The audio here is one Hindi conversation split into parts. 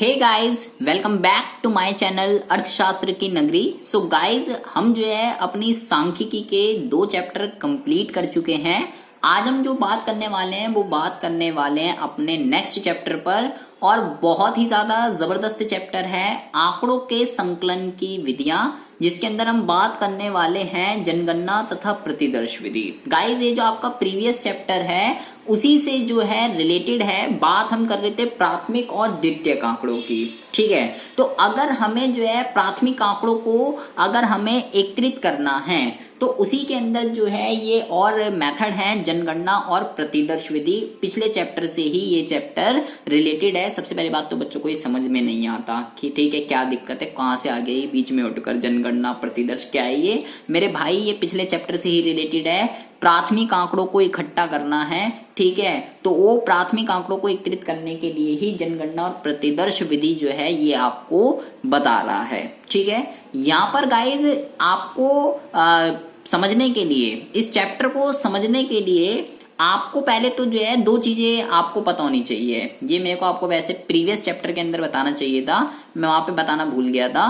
Hey guys, welcome back to my channel अर्थशास्त्र की नगरी। सो गाइस, हम जो है अपनी सांख्यिकी के 2 चैप्टर कंप्लीट कर चुके हैं। आज हम जो बात करने वाले हैं वो बात करने वाले हैं अपने नेक्स्ट चैप्टर पर, और बहुत ही ज्यादा जबरदस्त चैप्टर है आंकड़ों के संकलन की विधियां, जिसके अंदर हम बात करने वाले हैं जनगणना तथा प्रतिदर्श विधि। गाइस, ये जो आपका प्रीवियस चैप्टर है उसी से जो है रिलेटेड है। बात हम कर रहे थे प्राथमिक और द्वितीयक आंकड़ों की, ठीक है। तो अगर हमें जो है प्राथमिक आंकड़ों को अगर हमें एकत्रित करना है तो उसी के अंदर जो है ये और मेथड है जनगणना और प्रतिदर्श विधि। पिछले चैप्टर से ही ये चैप्टर रिलेटेड है। सबसे पहली बात तो बच्चों को ये समझ में नहीं आता कि ठीक है क्या दिक्कत है, कहां से आ गई बीच में उठकर जनगणना प्रतिदर्श, क्या है ये मेरे भाई। ये पिछले चैप्टर से ही रिलेटेड है। प्राथमिक आंकड़ों को इकट्ठा करना है, ठीक है, तो वो प्राथमिक आंकड़ों को एकत्रित करने के लिए ही जनगणना और प्रतिदर्श विधि जो है ये आपको बता रहा है, ठीक है। यहाँ पर गाइज आपको समझने के लिए, इस चैप्टर को समझने के लिए आपको पहले तो जो है 2 चीजें आपको पता होनी चाहिए। ये मेरे को आपको वैसे प्रीवियस चैप्टर के अंदर बताना चाहिए था, मैं वहां पे बताना भूल गया था।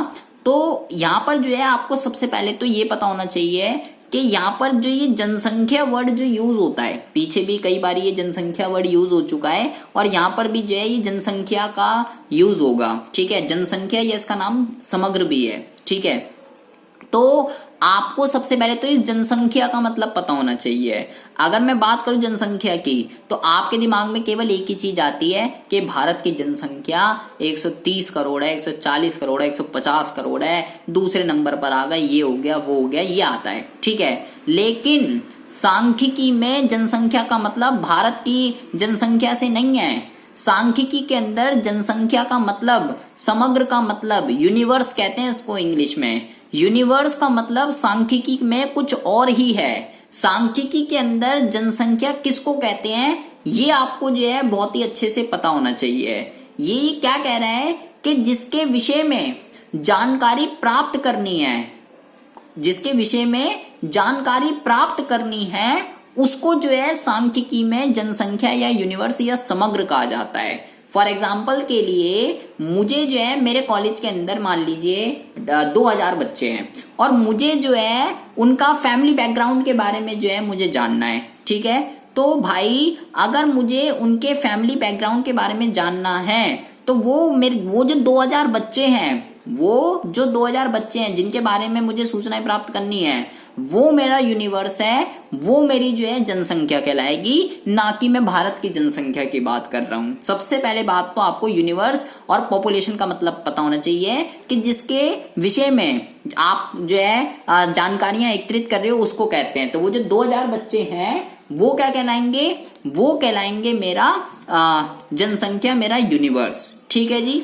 तो यहाँ पर जो है आपको सबसे पहले तो ये पता होना चाहिए कि यहाँ पर जो ये जनसंख्या वर्ड जो यूज होता है, पीछे भी कई बार ये जनसंख्या वर्ड यूज हो चुका है और यहाँ पर भी जो है ये जनसंख्या का यूज होगा, ठीक है। जनसंख्या ये इसका नाम समग्र भी है, ठीक है। तो आपको सबसे पहले तो इस जनसंख्या का मतलब पता होना चाहिए। अगर मैं बात करूं जनसंख्या की तो आपके दिमाग में केवल एक ही चीज आती है कि भारत की जनसंख्या 130 करोड़ है, 140 करोड़ है, 150 करोड़ है, दूसरे नंबर पर आ गया, ये हो गया, वो हो गया, ये आता है, ठीक है। लेकिन सांख्यिकी में जनसंख्या का मतलब भारत की जनसंख्या से नहीं है। सांख्यिकी के अंदर जनसंख्या का मतलब, समग्र का मतलब, यूनिवर्स कहते हैं इसको इंग्लिश में। यूनिवर्स का मतलब सांख्यिकी में कुछ और ही है। सांख्यिकी के अंदर जनसंख्या किसको कहते हैं ये आपको जो है बहुत ही अच्छे से पता होना चाहिए। ये क्या कह रहा है कि जिसके विषय में जानकारी प्राप्त करनी है, जिसके विषय में जानकारी प्राप्त करनी है उसको जो है सांख्यिकी में जनसंख्या या यूनिवर्स या समग्र कहा जाता है। फॉर एग्जाम्पल के लिए मुझे जो है मेरे कॉलेज के अंदर मान लीजिए 2000 बच्चे हैं और मुझे जो है उनका फैमिली बैकग्राउंड के बारे में जो है मुझे जानना है, ठीक है। तो भाई अगर मुझे उनके फैमिली बैकग्राउंड के बारे में जानना है तो वो जो 2000 बच्चे हैं, वो जो 2000 बच्चे हैं जिनके बारे में मुझे सूचनाएं प्राप्त करनी है, वो मेरा यूनिवर्स है, वो मेरी जो है जनसंख्या कहलाएगी, ना कि मैं भारत की जनसंख्या की बात कर रहा हूं। सबसे पहले बात तो आपको यूनिवर्स और पॉपुलेशन का मतलब पता होना चाहिए कि जिसके विषय में आप जो है जानकारियां एकत्रित कर रहे हो उसको कहते हैं। तो वो जो 2000 बच्चे हैं वो क्या कहलाएंगे, वो कहलाएंगे मेरा जनसंख्या, मेरा यूनिवर्स, ठीक है जी।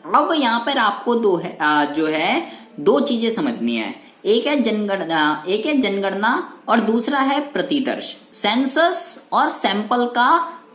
अब यहाँ पर आपको जो है 2 चीजें समझनी है। एक है जनगणना और दूसरा है प्रतिदर्श। सेंसस और सैंपल का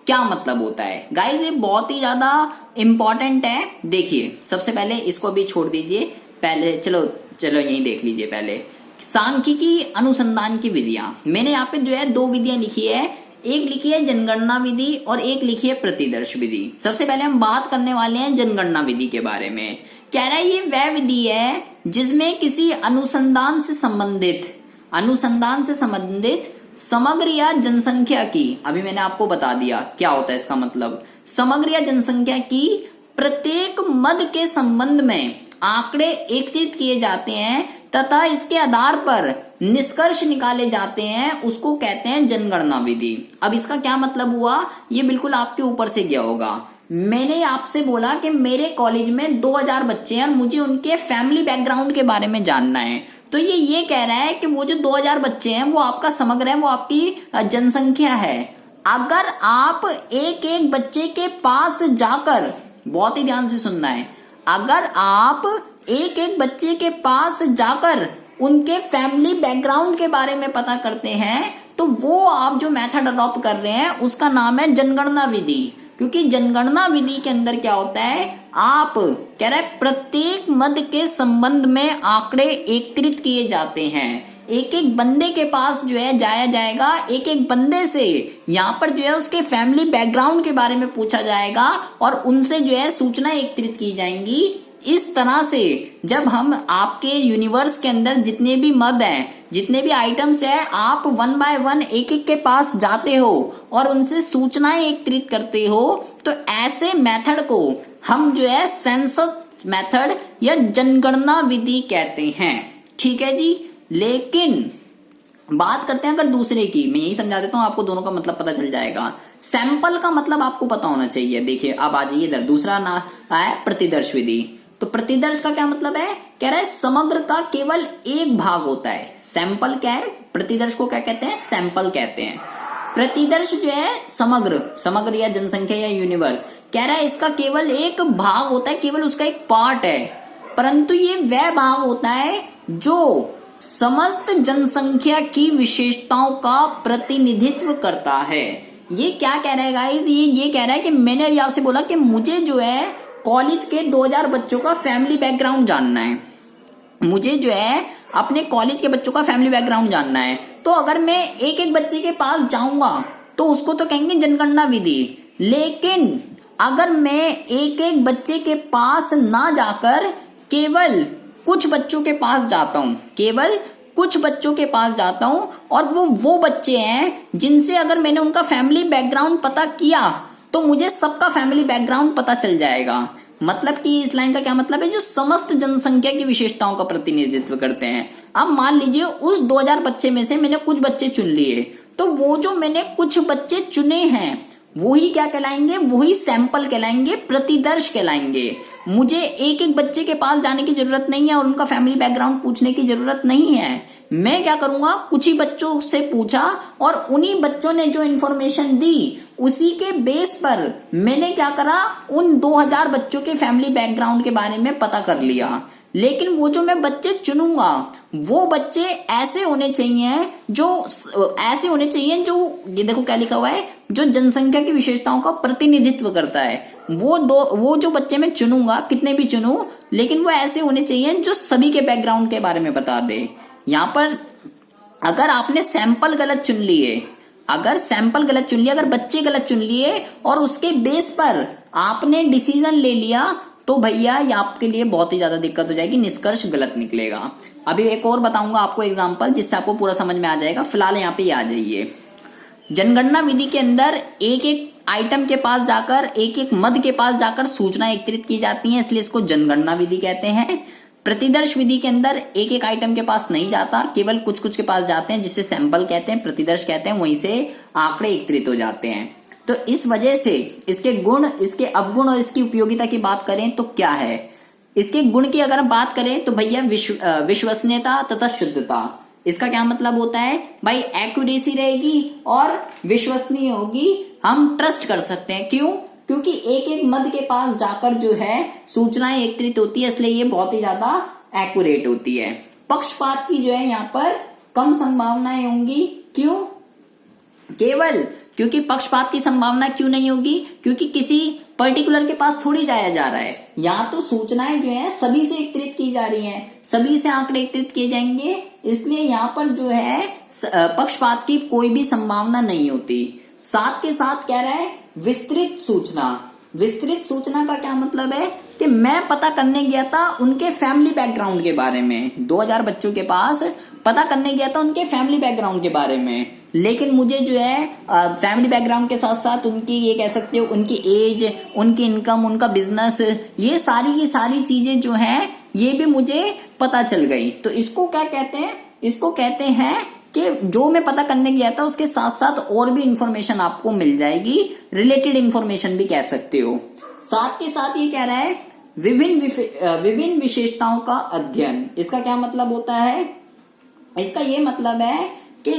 क्या मतलब होता है गाइस, ये बहुत ही ज्यादा इंपॉर्टेंट है। देखिए सबसे पहले इसको भी छोड़ दीजिए, पहले चलो यही देख लीजिए। पहले सांख्यिकी अनुसंधान की विधियां, मैंने यहाँ पे जो है 2 विधियां लिखी है, एक लिखी है जनगणना विधि और एक लिखी है प्रतिदर्श विधि। सबसे पहले हम बात करने वाले हैं जनगणना विधि के बारे में। कह रहा है ये वह विधि है जिसमें किसी अनुसंधान से संबंधित समग्र या जनसंख्या की, अभी मैंने आपको बता दिया क्या होता है इसका मतलब, समग्र या जनसंख्या की प्रत्येक मद के संबंध में आंकड़े एकत्रित किए जाते हैं तथा इसके आधार पर निष्कर्ष निकाले जाते हैं, उसको कहते हैं जनगणना विधि। अब इसका क्या मतलब हुआ ये बिल्कुल आपके ऊपर से गया होगा। मैंने आपसे बोला कि मेरे कॉलेज में 2000 बच्चे हैं और मुझे उनके फैमिली बैकग्राउंड के बारे में जानना है, तो ये कह रहा है कि वो जो 2000 बच्चे हैं वो आपका समग्र है, वो आपकी जनसंख्या है। अगर आप एक एक बच्चे के पास जाकर, बहुत ही ध्यान से सुनना है, अगर आप एक एक बच्चे के पास जाकर उनके फैमिली बैकग्राउंड के बारे में पता करते हैं तो वो आप जो मेथड अडॉप्ट कर रहे हैं उसका नाम है जनगणना विधि। क्योंकि जनगणना विधि के अंदर क्या होता है, आप कह रहे हैं प्रत्येक मद के संबंध में आंकड़े एकत्रित किए जाते हैं। एक एक बंदे के पास जो है जाया जाएगा, एक एक बंदे से यहाँ पर जो है उसके फैमिली बैकग्राउंड के बारे में पूछा जाएगा और उनसे जो है सूचनाएं एकत्रित की जाएंगी। इस तरह से जब हम आपके यूनिवर्स के अंदर जितने भी मद हैं, जितने भी आइटम्स हैं, आप 1 बाय 1 एक एक के पास जाते हो और उनसे सूचनाएं एकत्रित करते हो, तो ऐसे मेथड को हम जो है सेंसस मेथड या जनगणना विधि कहते हैं। ठीक है जी। लेकिन बात करते हैं अगर दूसरे की, मैं यही समझा देता हूं, आपको दोनों का मतलब पता चल जाएगा। सैंपल का मतलब आपको पता होना चाहिए। देखिए अब आ जाइए इधर, दूसरा ना है प्रतिदर्श विधि। तो प्रतिदर्श का क्या मतलब है? कह रहा है समग्र का केवल एक भाग होता है। सैंपल क्या है? प्रतिदर्श को क्या कहते हैं? सैंपल कहते हैं। प्रतिदर्श जो है समग्र या जनसंख्या या यूनिवर्स, कह रहा है इसका केवल एक भाग होता है, केवल उसका एक पार्ट है, परंतु ये वह भाग होता है जो समस्त जनसंख्या की विशेषताओं का प्रतिनिधित्व करता है। ये क्या कह रहा है गाइस? ये कह रहा है कि मैंने अभी आपसे बोला कि मुझे जो है कॉलेज के 2000 बच्चों का फैमिली बैकग्राउंड जानना है, मुझे जो है अपने कॉलेज के बच्चों का फैमिली बैकग्राउंड जानना है। तो अगर मैं एक एक बच्चे के पास जाऊंगा तो उसको तो कहेंगे जनगणना विधि। लेकिन अगर मैं एक एक बच्चे के पास ना जाकर केवल कुछ बच्चों के पास जाता हूं, केवल कुछ बच्चों के पास जाता हूं और वो बच्चे हैं जिनसे अगर मैंने उनका फैमिली बैकग्राउंड पता किया तो मुझे सबका फैमिली बैकग्राउंड पता चल जाएगा। मतलब कि इस लाइन का क्या मतलब है? जो समस्त जनसंख्या की विशेषताओं का प्रतिनिधित्व करते हैं। अब मान लीजिए उस 2000 बच्चे में से मैंने कुछ बच्चे चुन लिए, तो वो जो मैंने कुछ बच्चे चुने हैं वही क्या कहलाएंगे? वही सैंपल कहलाएंगे, प्रतिदर्श कहलाएंगे। मुझे एक एक बच्चे के पास जाने की जरूरत नहीं है और उनका फैमिली बैकग्राउंड पूछने की जरूरत नहीं है। मैं क्या करूंगा? कुछ ही बच्चों से पूछा और उन्हीं बच्चों ने जो इन्फॉर्मेशन दी उसी के बेस पर मैंने क्या करा? उन 2000 बच्चों के फैमिली बैकग्राउंड के बारे में पता कर लिया। लेकिन वो जो मैं बच्चे चुनूंगा वो बच्चे ऐसे होने चाहिए जो ये देखो क्या लिखा हुआ है, जो जनसंख्या की विशेषताओं का प्रतिनिधित्व करता है। वो जो बच्चे मैं चुनूंगा, कितने भी चुनूं, लेकिन वो ऐसे होने चाहिए जो सभी के बैकग्राउंड के बारे में बता दे। यहाँ पर अगर आपने सैंपल गलत चुन लिए, अगर बच्चे गलत चुन लिए और उसके बेस पर आपने डिसीजन ले लिया, तो भैया ये आपके लिए बहुत ही ज्यादा दिक्कत हो जाएगी, निष्कर्ष गलत निकलेगा। अभी एक और बताऊंगा आपको एग्जांपल, जिससे आपको पूरा समझ में आ जाएगा। फिलहाल यहाँ पे आ जाइए। जनगणना विधि के अंदर एक एक आइटम के पास जाकर, एक एक मद के पास जाकर सूचना एकत्रित की जाती है, इसलिए इसको जनगणना विधि कहते हैं। प्रतिदर्श विधि के अंदर एक एक आइटम के पास नहीं जाता, केवल कुछ कुछ के पास जाते हैं, जिसे सैंपल कहते हैं, प्रतिदर्श कहते हैं, वहीं से आंकड़े एकत्रित हो जाते हैं। तो इस वजह से इसके गुण, इसके अवगुण और इसकी उपयोगिता की बात करें तो क्या है? इसके गुण की अगर हम बात करें तो भैया विश्वसनीयता तथा शुद्धता। इसका क्या मतलब होता है? भाई एक्यूरेसी रहेगी और विश्वसनीय होगी, हम ट्रस्ट कर सकते हैं। क्यों? क्योंकि एक एक मद के पास जाकर जो है सूचनाएं एकत्रित होती है, इसलिए ये बहुत ही ज्यादा एक्यूरेट होती है। पक्षपात की जो है यहाँ पर कम संभावनाएं होंगी। क्यों? केवल क्योंकि पक्षपात की संभावना क्यों नहीं होगी? क्योंकि किसी पर्टिकुलर के पास थोड़ी जाया जा रहा है, यहाँ तो सूचनाएं जो है सभी से एकत्रित की जा रही हैं, सभी से आंकड़े एकत्रित किए जाएंगे, इसलिए यहाँ पर जो है पक्षपात की कोई भी संभावना नहीं होती। साथ के साथ कह रहा है विस्तृत सूचना। विस्तृत सूचना का क्या मतलब है? कि मैं पता करने गया था उनके फैमिली बैकग्राउंड के बारे में, 2000 बच्चों के पास पता करने गया था उनके फैमिली बैकग्राउंड के बारे में, लेकिन मुझे जो है फैमिली बैकग्राउंड के साथ साथ उनकी, ये कह सकते हो, उनकी एज, उनकी इनकम, उनका बिजनेस, ये सारी की सारी चीजें जो हैं ये भी मुझे पता चल गई। तो इसको क्या कहते हैं? इसको कहते हैं कि जो मैं पता करने गया था उसके साथ साथ और भी इंफॉर्मेशन आपको मिल जाएगी, रिलेटेड इंफॉर्मेशन भी कह सकते हो। साथ के साथ ये कह रहा है विभिन्न विशेषताओं का अध्ययन। इसका क्या मतलब होता है? इसका ये मतलब है कि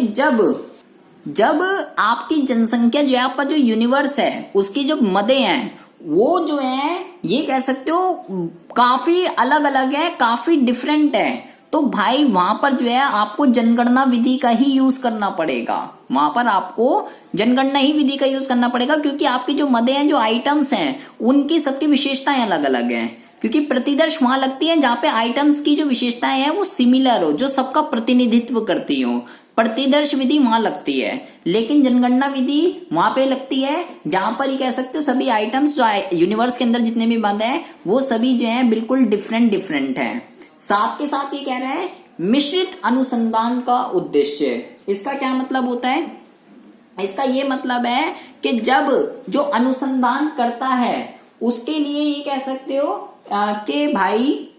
जब आपकी जनसंख्या जो है, आपका जो यूनिवर्स है, उसकी जो मदें हैं वो जो है ये कह सकते हो काफी अलग अलग है, काफी डिफरेंट है, तो भाई वहां पर जो है आपको जनगणना विधि का ही यूज करना पड़ेगा। वहां पर आपको जनगणना ही विधि का यूज करना पड़ेगा, क्योंकि आपकी जो मदें हैं, जो आइटम्स हैं, उनकी सबकी विशेषताएं अलग अलग हैं। क्योंकि प्रतिदर्श वहां लगती है जहां पे आइटम्स की जो विशेषताएं हैं वो सिमिलर हो, जो सबका प्रतिनिधित्व करती हो। प्रतिदर्श विधि वहां लगती है, लेकिन जनगणना विधि वहां पे लगती है जहां पर ये कह सकते हो सभी आइटम्स जो यूनिवर्स के अंदर जितने भी मद हैं वो सभी जो है बिल्कुल डिफरेंट डिफरेंट है। साथ के साथ ये कह रहा है मिश्रित अनुसंधान का उद्देश्य। इसका क्या मतलब होता है? इसका ये मतलब है कि जब जो अनुसंधान करता है उसके लिए ये कह सकते हो कि भाई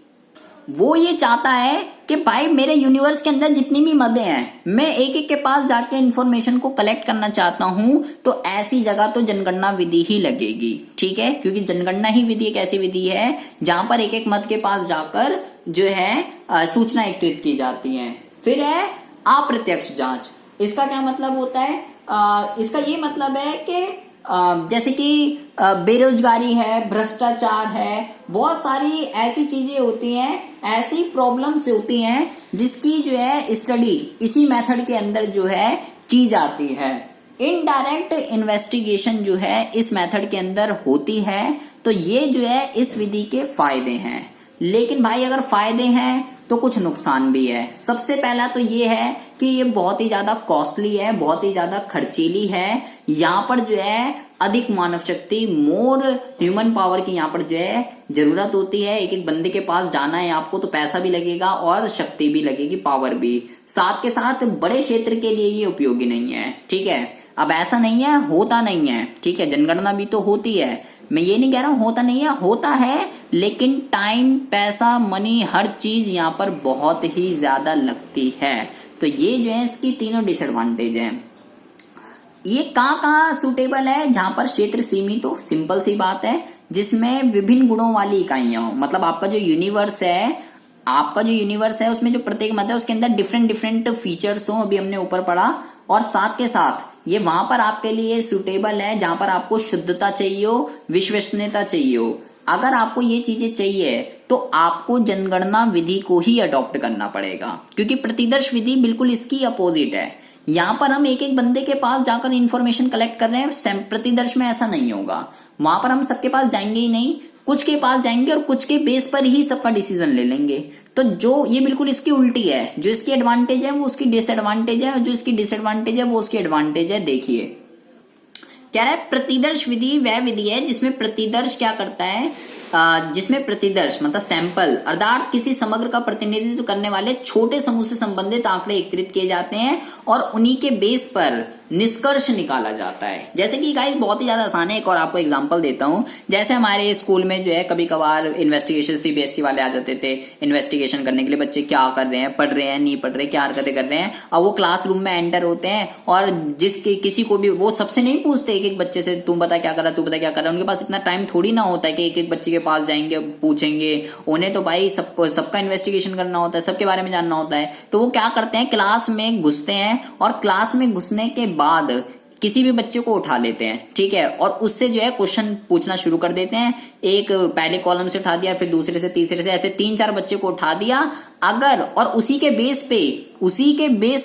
वो ये चाहता है कि भाई मेरे यूनिवर्स के अंदर जितनी भी मदें हैं मैं एक एक के पास जाके इंफॉर्मेशन को कलेक्ट करना चाहता हूं, तो ऐसी जगह तो जनगणना विधि ही लगेगी। ठीक है, क्योंकि जनगणना ही विधि एक ऐसी विधि है जहां पर एक एक मद के पास जाकर जो है सूचना एकत्रित की जाती है। फिर है अप्रत्यक्ष जांच। इसका क्या मतलब होता है? इसका ये मतलब है कि जैसे कि बेरोजगारी है, भ्रष्टाचार है, बहुत सारी ऐसी चीजें होती हैं, ऐसी प्रॉब्लम्स होती हैं जिसकी जो है स्टडी इसी मेथड के अंदर जो है की जाती है। इनडायरेक्ट इन्वेस्टिगेशन जो है इस मेथड के अंदर होती है। तो ये जो है इस विधि के फायदे हैं। लेकिन भाई अगर फायदे हैं तो कुछ नुकसान भी है। सबसे पहला तो ये है कि ये बहुत ही ज्यादा कॉस्टली है, बहुत ही ज्यादा खर्चीली है। यहाँ पर जो है अधिक मानव शक्ति, मोर ह्यूमन पावर की यहाँ पर जो है जरूरत होती है। एक एक बंदे के पास जाना है आपको तो पैसा भी लगेगा और शक्ति भी लगेगी, पावर भी। साथ के साथ बड़े क्षेत्र के लिए ये उपयोगी नहीं है। ठीक है, अब ऐसा नहीं है होता नहीं है, ठीक है, जनगणना भी तो होती है, मैं ये नहीं कह रहा हूं होता नहीं है, होता है, लेकिन टाइम, पैसा, मनी, हर चीज यहाँ पर बहुत ही ज्यादा लगती है। तो ये जो है इसकी तीनों डिसएडवांटेज है। ये कहाँ सूटेबल है? जहां पर क्षेत्र सीमित हो, सिंपल सी बात है, जिसमें विभिन्न गुणों वाली इकाइयां हो। मतलब आपका जो यूनिवर्स है उसमें जो प्रत्येक मद है उसके अंदर डिफरेंट डिफरेंट फीचर्स हो, अभी हमने ऊपर पढ़ा। और साथ के साथ ये वहां पर आपके लिए सुटेबल है जहां पर आपको शुद्धता चाहिए हो, विश्वसनीयता चाहिए हो। अगर आपको ये चीजें चाहिए तो आपको जनगणना विधि को ही अडॉप्ट करना पड़ेगा, क्योंकि प्रतिदर्श विधि बिल्कुल इसकी अपोजिट है। यहाँ पर हम एक एक बंदे के पास जाकर इंफॉर्मेशन कलेक्ट कर रहे हैं, प्रतिदर्श में ऐसा नहीं होगा। वहां पर हम सबके पास जाएंगे ही नहीं, कुछ के पास जाएंगे और कुछ के बेस पर ही सबका डिसीजन ले लेंगे। तो जो ये बिल्कुल इसकी उल्टी है, जो इसकी एडवांटेज है वो उसकी डिसएडवांटेज है, और जो इसकी डिसएडवांटेज है वो उसकी एडवांटेज है। देखिए कह रहा है प्रतिदर्श विधि वह विधि है जिसमें प्रतिदर्श क्या करता है, जिसमें प्रतिदर्श मतलब सैंपल अर्थात किसी समग्र का प्रतिनिधित्व करने वाले छोटे समूह से संबंधित आंकड़े एकत्रित किए जाते हैं और उन्हीं के बेस पर निष्कर्ष निकाला जाता है। जैसे कि गाइस बहुत ही ज्यादा आसान है, एक और आपको एग्जांपल देता हूं। जैसे हमारे स्कूल में जो है कभी कभार इन्वेस्टिगेशन सीबीएसई वाले आ जाते थे इन्वेस्टिगेशन करने के लिए, बच्चे क्या कर रहे हैं, पढ़ रहे हैं, नहीं पढ़ रहे, क्या हरकतें कर रहे हैं। अब वो क्लासरूम में एंटर होते हैं और किसी को भी वो सबसे नहीं पूछते एक एक बच्चे से तुम बता क्या कर रहा, तू बता क्या कर रहा है। उनके पास इतना टाइम थोड़ी ना होता है कि एक एक बच्चे के पास जाएंगे पूछेंगे। उन्हें तो भाई सबका इन्वेस्टिगेशन करना होता है, सबके बारे में जानना होता है। तो वो क्या करते हैं, क्लास में घुसते हैं और क्लास में घुसने के बाद किसी भी बच्चे को उठा लेते हैं, ठीक है, और उससे जो है क्वेश्चन पूछना शुरू कर देते हैं। एक पहले कॉलम से उठा दिया, फिर दूसरे से, तीसरे से, ऐसे 3-4 बच्चे को उठा दिया। अगर और उसी के बेस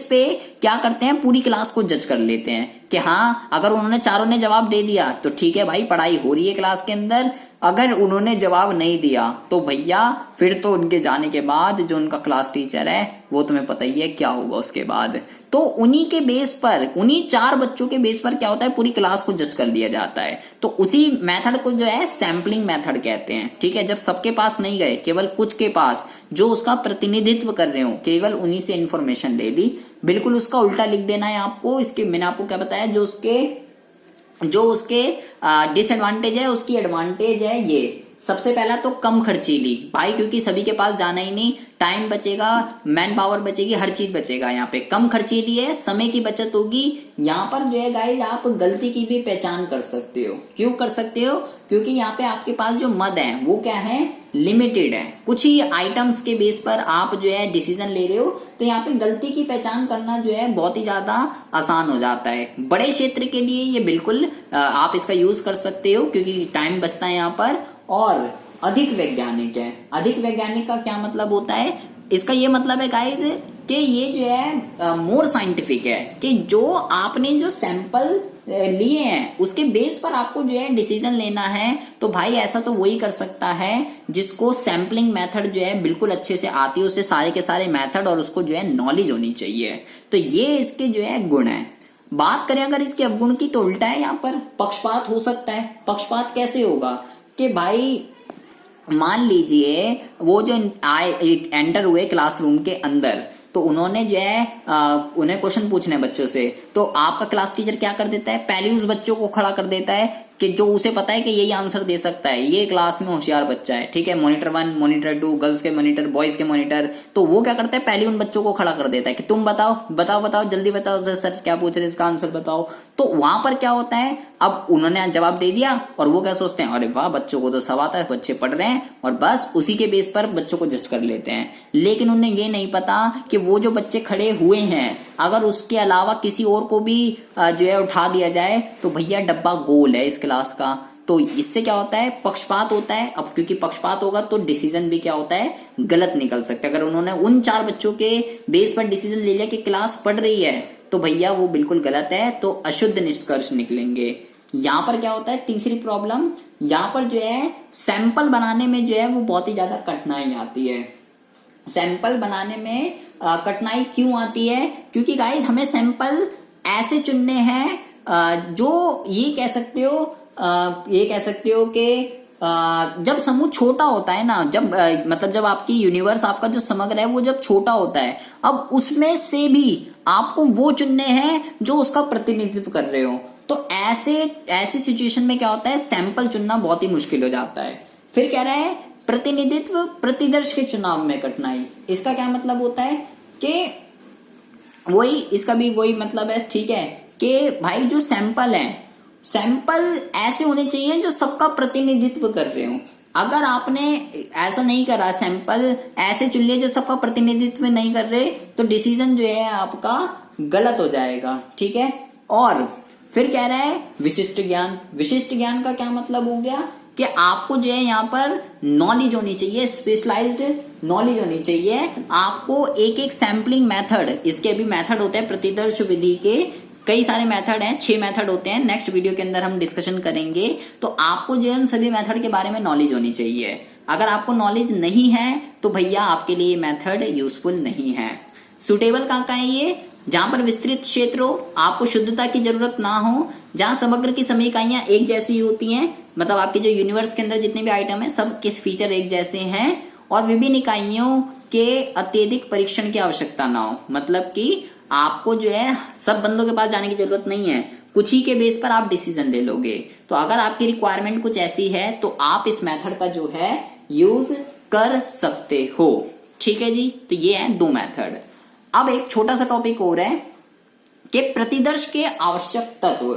पे क्या करते हैं, पूरी क्लास को जज कर लेते हैं कि हाँ अगर उन्होंने चारों ने जवाब दे दिया तो ठीक है भाई पढ़ाई हो रही है क्लास के अंदर। अगर उन्होंने जवाब नहीं दिया तो भैया फिर तो उनके जाने के बाद जो उनका क्लास टीचर है वो तुम्हें पता ही है क्या होगा उसके बाद। तो उन्हीं के बेस पर, उन्हीं 4 बच्चों के बेस पर क्या होता है, पूरी क्लास को जज कर दिया जाता है। तो उसी मेथड को जो है सैंपलिंग मेथड कहते हैं। ठीक है, जब सबके पास नहीं गए, केवल कुछ के पास जो उसका प्रतिनिधित्व कर रहे हो, केवल उन्हीं से इंफॉर्मेशन ले ली। बिल्कुल उसका उल्टा लिख देना है आपको। इसके मैंने आपको क्या बताया, जो उसके डिसएडवांटेज है उसकी एडवांटेज है ये। सबसे पहला तो कम खर्चीली भाई, क्योंकि सभी के पास जाना ही नहीं, टाइम बचेगा, मैन पावर बचेगी, हर चीज बचेगा। यहाँ पे कम खर्चीली है, समय की बचत होगी। यहाँ पर जो है गाइस आप गलती की भी पहचान कर सकते हो। क्यों कर सकते हो? क्योंकि यहाँ पे आपके पास जो मद है वो क्या है, लिमिटेड है। कुछ ही आइटम्स के बेस पर आप जो है डिसीजन ले रहे हो, तो यहाँ पे गलती की पहचान करना जो है बहुत ही ज्यादा आसान हो जाता है। बड़े क्षेत्र के लिए ये बिल्कुल आप इसका यूज कर सकते हो, क्योंकि टाइम बचता है यहाँ पर। और अधिक वैज्ञानिक है। अधिक वैज्ञानिक का क्या मतलब होता है, इसका ये मतलब है गाइज कि ये जो है मोर साइंटिफिक है, कि जो आपने जो सैंपल लिए हैं उसके बेस पर आपको जो है डिसीजन लेना है। तो भाई ऐसा तो वही कर सकता है जिसको सैम्पलिंग मेथड जो है बिल्कुल अच्छे से आती है, उससे सारे के सारे मेथड और उसको जो है नॉलेज होनी चाहिए। तो ये इसके जो है गुण है। बात करें अगर इसके अवगुण की तो उल्टा है, यहाँ पर पक्षपात हो सकता है। पक्षपात कैसे होगा कि भाई मान लीजिए वो जो आए एंटर हुए क्लासरूम के अंदर, तो उन्होंने जो है उन्हें क्वेश्चन पूछने हैं बच्चों से, तो आपका क्लास टीचर क्या कर देता है, पहले उस बच्चों को खड़ा कर देता है कि जो उसे पता है कि यही आंसर दे सकता है, ये क्लास में होशियार बच्चा है, ठीक है, मॉनिटर 1 मॉनिटर 2 गर्ल्स के मॉनिटर बॉयज के मॉनिटर, तो वो क्या करता है पहले उन बच्चों को खड़ा कर देता है कि तुम बताओ बताओ बताओ जल्दी बताओ सर क्या पूछ रहे इसका आंसर बताओ। तो वहां पर क्या होता है, अब उन्होंने जवाब दे दिया और वो क्या सोचते हैं, अरे वाह बच्चों को तो सब आता है, बच्चे पढ़ रहे हैं, और बस उसी के बेस पर बच्चों को जज कर लेते हैं। लेकिन उन्हें ये नहीं पता कि वो जो बच्चे खड़े हुए हैं अगर उसके अलावा किसी और को भी जो है उठा दिया जाए तो भैया डब्बा गोल है इस क्लास का। तो इससे क्या होता है, पक्षपात होता है। अब क्योंकि पक्षपात होगा तो डिसीजन भी क्या होता है, गलत निकल सकता है। अगर उन्होंने उन 4 बच्चों के बेस पर डिसीजन ले लिया कि क्लास पढ़ रही है तो भैया वो बिल्कुल गलत है, तो अशुद्ध निष्कर्ष निकलेंगे। यहाँ पर क्या होता है, तीसरी प्रॉब्लम, यहाँ पर जो है सैंपल बनाने में जो है वो बहुत ही ज्यादा कठिनाई आती है। सैंपल बनाने में कठिनाई क्यों आती है, क्योंकि गाइस हमें सैंपल ऐसे चुनने हैं जो ये कह सकते हो कि जब समूह छोटा होता है ना, जब मतलब जब आपकी यूनिवर्स आपका जो समग्र है वो जब छोटा होता है, अब उसमें से भी आपको वो चुनने हैं जो उसका प्रतिनिधित्व कर रहे हो। तो ऐसे सिचुएशन में क्या होता है, सैंपल चुनना बहुत ही मुश्किल हो जाता है। फिर कह रहा है प्रतिनिधित्व प्रतिदर्श के चुनाव में कठिनाई। इसका क्या मतलब होता है कि इसका भी वही मतलब है, ठीक है, कि भाई जो सैंपल है, सैंपल ऐसे होने चाहिए जो सबका प्रतिनिधित्व कर रहे हो। अगर आपने ऐसा नहीं करा, सैंपल ऐसे चुन लिए जो सबका प्रतिनिधित्व नहीं कर रहे, तो डिसीजन जो है आपका गलत हो जाएगा, ठीक है। और फिर कह रहा है विशिष्ट ज्ञान। विशिष्ट ज्ञान का क्या मतलब हो गया कि आपको जो है यहाँ पर नॉलेज होनी चाहिए, स्पेशलाइज्ड नॉलेज होनी चाहिए। आपको एक सैम्पलिंग मेथड, इसके भी मेथड होते हैं प्रतिदर्श विधि के, कई सारे मेथड हैं, 6 मेथड होते हैं, नेक्स्ट वीडियो के अंदर हम डिस्कशन करेंगे। तो आपको जो है सभी मेथड के बारे में नॉलेज होनी चाहिए। अगर आपको नॉलेज नहीं है तो भैया आपके लिए मेथड यूजफुल नहीं है। सुटेबल कहाँ है ये, जहां पर विस्तृत क्षेत्र हो, आपको शुद्धता की जरूरत ना हो, जहां समग्र की सभी इकाइयां एक जैसी होती हैं, मतलब आपके जो यूनिवर्स के अंदर जितने भी आइटम है सब के फीचर एक जैसे हैं, और विभिन्न इकाइयों के अत्यधिक परीक्षण की आवश्यकता ना हो। मतलब कि आपको जो है सब बंदों के पास जाने की जरूरत नहीं है, कुछ ही के बेस पर आप डिसीजन ले लोगे। तो अगर आपकी रिक्वायरमेंट कुछ ऐसी है तो आप इस मेथड का जो है यूज कर सकते हो, ठीक है जी। तो ये है 2 मेथड। अब एक छोटा सा टॉपिक और है कि प्रतिदर्श के आवश्यक तत्व,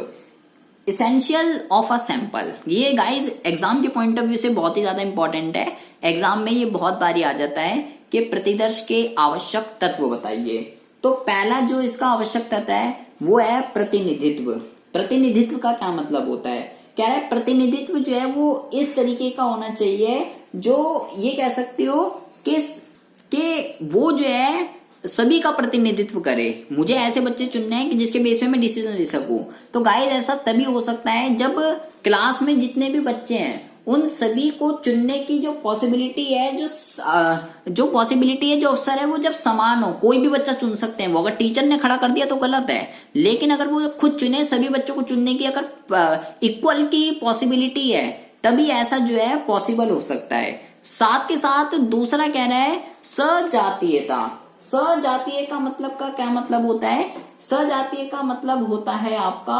इसेंशियल ऑफ अ सैंपल। ये गाइज एग्जाम के पॉइंट ऑफ व्यू से बहुत ही ज्यादा इंपॉर्टेंट है। एग्जाम में ये बहुत बारी आ जाता है कि प्रतिदर्श के आवश्यक तत्व बताइए। तो पहला जो इसका आवश्यक तत्व है वो है प्रतिनिधित्व। प्रतिनिधित्व का क्या मतलब होता है, कह रहा है प्रतिनिधित्व जो है वो इस तरीके का होना चाहिए जो ये कह सकते हो कि वो जो है सभी का प्रतिनिधित्व करे। मुझे ऐसे बच्चे चुनने हैं कि जिसके बेस पे मैं डिसीजन ले सकूं। तो गाइस ऐसा तभी हो सकता है जब क्लास में जितने भी बच्चे हैं उन सभी को चुनने की जो पॉसिबिलिटी है, जो पॉसिबिलिटी है, जो अवसर है वो जब समान हो। कोई भी बच्चा चुन सकते हैं वो, अगर टीचर ने खड़ा कर दिया तो गलत है, लेकिन अगर वो खुद चुने, सभी बच्चों को चुनने की अगर इक्वल की पॉसिबिलिटी है तभी ऐसा जो है पॉसिबल हो सकता है। साथ के साथ दूसरा कह रहा है सजातीयता। सजातीय का मतलब का क्या मतलब होता है, सजातीय का मतलब होता है आपका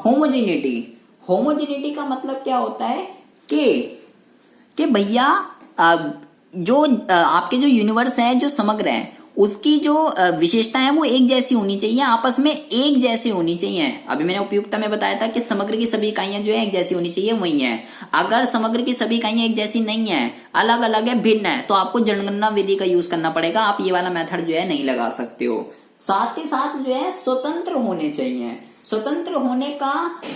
होमोजेनिटी। होमोजेनिटी का मतलब क्या होता है कि भैया जो आपके जो यूनिवर्स है, जो समग्र है, उसकी जो विशेषता है वो एक जैसी होनी चाहिए, आपस में एक जैसी होनी चाहिए। अभी मैंने उपयुक्तता में बताया था कि समग्र की सभी इकाइयां जो है एक जैसी होनी चाहिए, वही है। अगर समग्र की सभी इकाइयां एक जैसी नहीं है, अलग अलग है, भिन्न है, तो आपको जनगणना विधि का यूज करना पड़ेगा। आप ये वाला मेथड जो है नहीं लगा सकते हो। साथ ही साथ जो है स्वतंत्र होने चाहिए। स्वतंत्र होने का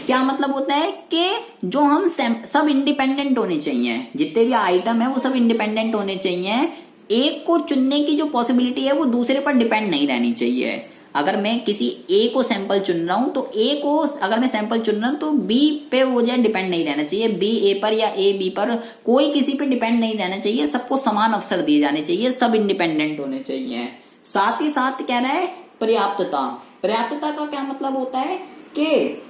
क्या मतलब होता है कि जो हम सब इंडिपेंडेंट होने चाहिए, जितने भी आइटम है वो सब इंडिपेंडेंट होने चाहिए। एक को चुनने की जो पॉसिबिलिटी है वो दूसरे पर डिपेंड नहीं रहनी चाहिए। अगर मैं किसी ए को सैंपल चुन रहा हूं तो ए को अगर मैं सैंपल चुन रहा हूं तो बी पे वो जो है डिपेंड नहीं रहना चाहिए, बी ए पर या ए बी पर, कोई किसी पे डिपेंड नहीं रहना चाहिए, सबको समान अवसर दिए जाने चाहिए, सब इंडिपेंडेंट होने चाहिए। साथ ही साथ कह रहा है पर्याप्तता। पर्याप्तता का क्या मतलब होता है कि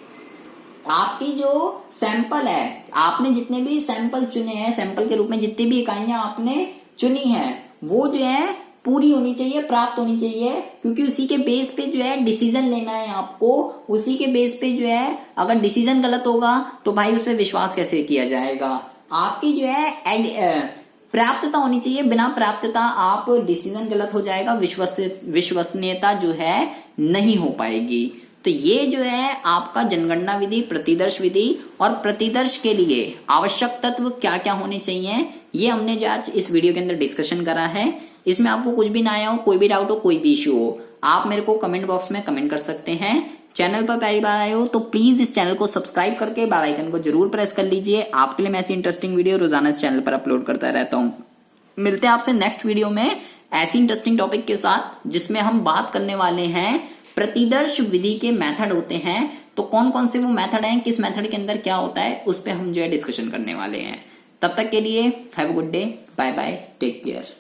आपकी जो सैंपल है, आपने जितने भी सैंपल चुने हैं, सैंपल के रूप में जितनी भी इकाइयां आपने चुनी है वो जो है पूरी होनी चाहिए, प्राप्त होनी चाहिए, क्योंकि उसी के बेस पे जो है डिसीजन लेना है आपको। उसी के बेस पे जो है अगर डिसीजन गलत होगा तो भाई उस पर विश्वास कैसे किया जाएगा। आपकी जो है प्राप्तता होनी चाहिए, बिना प्राप्तता आप डिसीजन गलत हो जाएगा, विश्वसनीयता जो है नहीं हो पाएगी। तो ये जो है आपका जनगणना विधि, प्रतिदर्श विधि और प्रतिदर्श के लिए आवश्यक तत्व क्या क्या होने चाहिए, ये हमने जो आज इस वीडियो के अंदर डिस्कशन करा है। इसमें आपको कुछ भी ना आया हो, कोई भी डाउट हो, कोई भी इश्यू हो, आप मेरे को कमेंट बॉक्स में कमेंट कर सकते हैं। चैनल पर पहली बार आए हो तो प्लीज इस चैनल को सब्सक्राइब करके बेल आइकन को जरूर प्रेस कर लीजिए। आपके लिए मैं ऐसी इंटरेस्टिंग वीडियो रोजाना इस चैनल पर अपलोड करता रहता हूँ। मिलते हैं आपसे नेक्स्ट वीडियो में ऐसी इंटरेस्टिंग टॉपिक के साथ, जिसमें हम बात करने वाले हैं प्रतिदर्श विधि के मेथड होते हैं, तो कौन कौन से वो मेथड हैं, किस मेथड के अंदर क्या होता है, उस पर हम जो है डिस्कशन करने वाले हैं। तब तक के लिए have a good day, bye bye, take care.